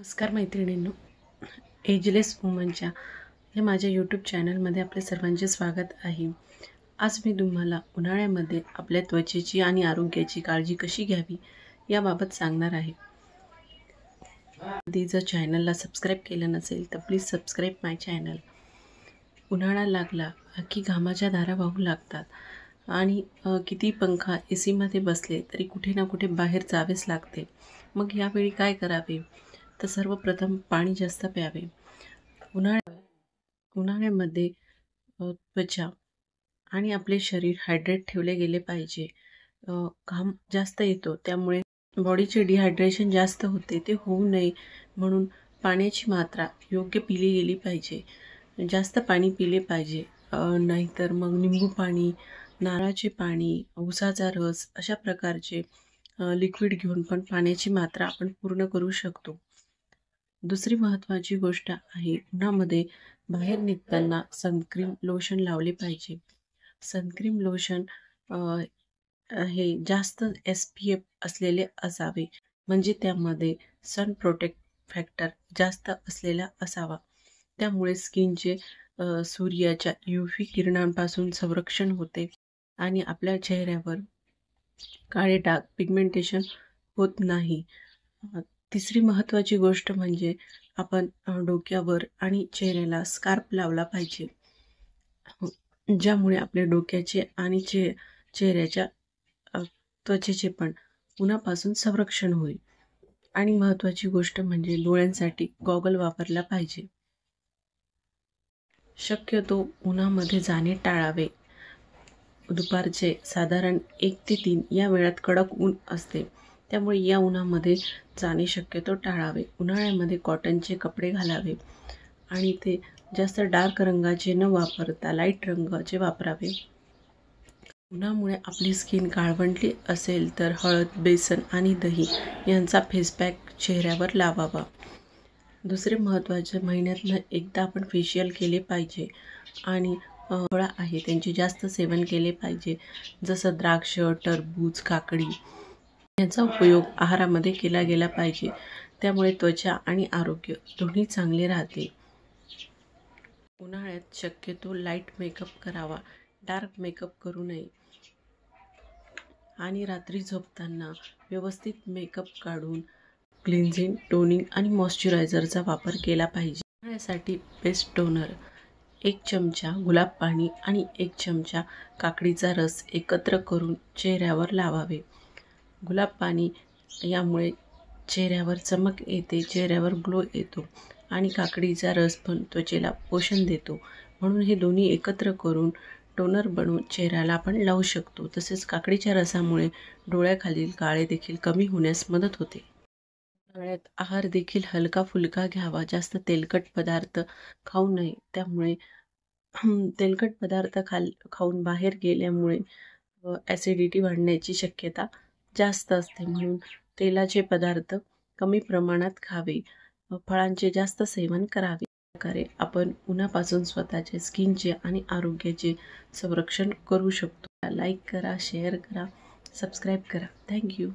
नमस्कार मैत्रिणींनो, एजलेस वुमनच्या हे माझ्या यूट्यूब चॅनलमध्ये आपले सर्वांचे स्वागत आहे। आज मी तुम्हाला उन्हाळ्यामध्ये आपल्या त्वचेची आणि आरोग्याची काळजी कशी घ्यावी याबाबत सांगणार आहे। आधी जर चॅनलला सबस्क्राईब केलं नसेल तर प्लीज सबस्क्राईब माय चॅनल। उन्हाळा लागला की घामाच्या धारा वाहू लागतात आणि किती पंखा एसीमध्ये बसले तरी कुठे ना कुठे बाहेर जावेच लागते। मग यावेळी काय करावे? तर सर्वप्रथम पाणी जास्त प्यावे। उन्हाळ्यामध्ये त्वचा आणि आपले शरीर हायड्रेट ठेवले गेले पाहिजे। घाम जास्त येतो त्यामुळे बॉडीचे डिहायड्रेशन जास्त होते, ते होऊ नये म्हणून पाण्याची मात्रा योग्य पिली गेली पाहिजे। जास्त पाणी पिले पाहिजे, नाहीतर मग निंबू पाणी, नारळाचे पाणी, उसाचा रस अशा प्रकारचे लिक्विड घेऊन पण पाण्याची मात्रा आपण पूर्ण करू शकतो। दुसरी महत्त्वाची गोष्ट आहे, उन्हामध्ये बाहेर निघताना सनक्रीम लोशन लावले पाहिजे। सनक्रीम लोशन हे जास्त SPF असलेले असावे, म्हणजे त्यामध्ये सन प्रोटेक्ट फॅक्टर जास्त असलेला असावा। त्यामुळे स्किनचे सूर्याच्या UV किरणांपासून संरक्षण होते आणि आपल्या चेहऱ्यावर काळे डाग पिगमेंटेशन होत नाही। तिसरी महत्त्वाची गोष्ट म्हणजे आपण डोक्यावर आणि चेहऱ्याला स्कार्फ लावला पाहिजे, ज्यामुळे आपल्या डोक्याचे आणि चेहऱ्याच्या त्वचेचे पण उन्हापासून संरक्षण होईल। आणि महत्त्वाची गोष्ट म्हणजे डोळ्यांसाठी गॉगल वापरला पाहिजे। शक्यतो उन्हामध्ये जाणे टाळावे। दुपारचे साधारण 1 ते 3 या वेळात कडक ऊन असते, त्यामुळे या उन्हामध्ये जाणे शक्यतो टाळावे। उन्हाळ्यामध्ये कॉटनचे कपडे घालावे आणि ते जास्त डार्क रंगाचे न वापरता लाईट रंगाचे वापरावे। उन्हामुळे आपली स्किन काळवंडली असेल तर हळद, बेसन आणि दही यांचा फेस पॅक चेहऱ्यावर लावावा। दुसरे महत्त्वाचे, महिन्यातून एकदा आपण फेशियल केले पाहिजे आणि फळं आहे त्यांचे जास्त सेवन केले पाहिजे, जसं द्राक्ष, टरबूज, काकडी याचा उपयोग आहारामध्ये केला गेला पाहिजे। त्यामुळे त्वचा आणि आरोग्य दोन्ही चांगले राहते। उन्हाळ्यात शक्यतो लाईट मेकअप करावा, डार्क मेकअप करू नये आणि रात्री झोपताना व्यवस्थित मेकअप काढून क्लिन्झिंग, टोनिंग आणि मॉइश्चरायझरचा वापर केला पाहिजे। उन्हाळ्यासाठी बेस्ट टोनर 1 चमचा गुलाब पाणी आणि 1 चमचा काकडीचा रस एकत्र करून चेहऱ्यावर लावावे। गुलाब पाणी यामुळे चेहऱ्यावर चमक येते, चेहऱ्यावर ग्लो येतो आणि काकडीचा रस पण त्वचेला पोषण देतो, म्हणून हे दोन्ही एकत्र करून टोनर बनवून चेहऱ्याला आपण लावू शकतो। तसेच काकडीच्या रसामुळे डोळ्याखालील काळे देखील कमी होण्यास मदत होते। उन्हाळ्यात आहार देखील हलका फुलका घ्यावा, जास्त तेलकट पदार्थ खाऊ नये। त्यामुळे तेलकट पदार्थ खाऊन बाहेर गेल्यामुळे ॲसिडिटी वाढण्याची शक्यता जास्त असते, म्हणून तेलाचे पदार्थ कमी प्रमाणात खावे, फळांचे जास्त सेवन करावे। प्रकारे आपण उन्हापासून स्वतःचे स्किनचे आणि आरोग्याचे संरक्षण करू शकतो। लाईक करा, शेअर करा, सबस्क्राईब करा। थँक्यू।